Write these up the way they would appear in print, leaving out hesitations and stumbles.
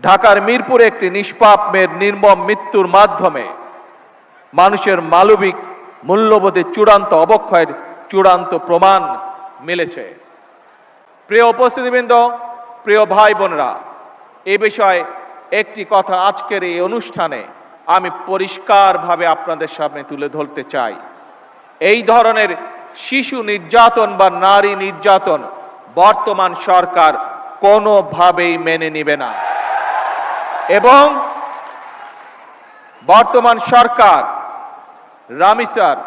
ঢাকার মিরপুরে একটি নিষ্পাপ মেয়ের নির্মম মৃত্যুর মাধ্যমে মানুষের মানবিক মূল্যবোধের চূড়ান্ত অবক্ষয়ের চূড়ান্ত প্রমাণ মিলেছে। প্রিয় উপস্থিতিবৃন্দ, প্রিয় ভাই বোনেরা, এই বিষয়ে একটি কথা আজকের এই অনুষ্ঠানে আমি পরিষ্কারভাবে আপনাদের সামনে তুলে ধরতে চাই। এই ধরনের শিশু নির্যাতন বা নারী নির্যাতন বর্তমান সরকার কোনোভাবেই মেনে নেবে না এবং বর্তমান সরকার রামিসার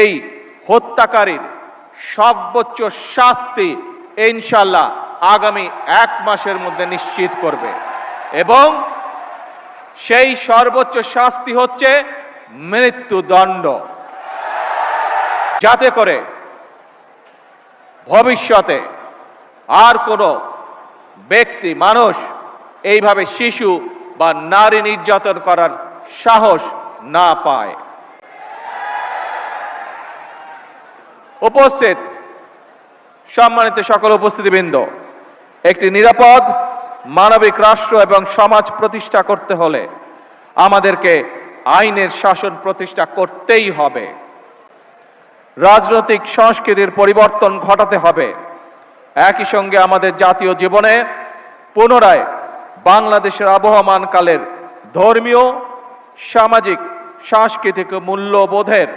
এই হত্যাকারীর সর্বোচ্চ শাস্তি ইনশাআল্লাহ আগামী 1 মাসের মধ্যে নিশ্চিত করবে এবং সেই সর্বোচ্চ শাস্তি হচ্ছে মৃত্যুদণ্ড, যাতে করে ভবিষ্যতে আর কোনো ব্যক্তি মানুষ এইভাবে শিশু বা নারী নির্যাতন করার সাহস না পায়। উপস্থিত সম্মানিত সকল উপস্থিতিবৃন্দ, একটি নিরাপদ মানবিক রাষ্ট্র এবং সমাজ প্রতিষ্ঠা করতে হলে আমাদেরকে আইনের শাসন প্রতিষ্ঠা করতেই হবে। রাজনৈতিক সংস্কৃতির পরিবর্তন ঘটাতে হবে। একই সঙ্গে আমাদের জাতীয় জীবনে পুনরায় বাংলাদেশের আবহমানকালের ধর্মীয়, সামাজিক, সাংস্কৃতিক মূল্যবোধের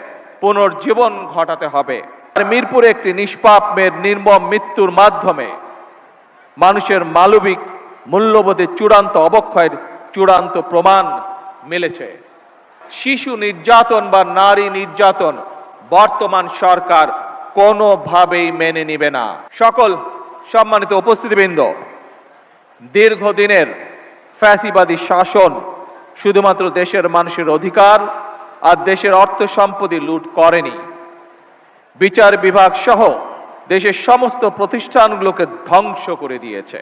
পুনর্জীবন ঘটাতে হবে। মিরপুরে একটি নিষ্পাপ মেয়ের নির্মম মৃত্যুর মাধ্যমে মানুষের মানবিক মূল্যবোধের চূড়ান্ত অবক্ষয়ের চূড়ান্ত প্রমাণ মিলেছে। শিশু নির্যাতন বা নারী নির্যাতন বর্তমান সরকার কোনোভাবেই মেনে নেবে না। সকল সম্মানিত উপস্থিতিবৃন্দ, দীর্ঘদিনের ফ্যাসিবাদী শাসন শুধুমাত্র দেশের মানুষের অধিকার আর দেশের অর্থ সম্পত্তি লুট করেনি, বিচার বিভাগ সহ দেশের সমস্ত প্রতিষ্ঠানগুলোকে ধ্বংস করে দিয়েছে।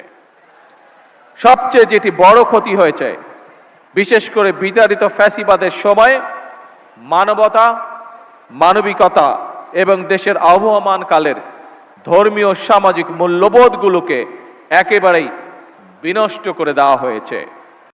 সবচেয়ে যেটি বড় ক্ষতি হয়েছে, বিশেষ করে বিতাড়িত ফ্যাসিবাদের সময় মানবতা, মানবিকতা এবং দেশের আবহমানকালের ধর্মীয় সামাজিক মূল্যবোধগুলোকে একেবারেই বিনষ্ট করে দেওয়া হয়েছে।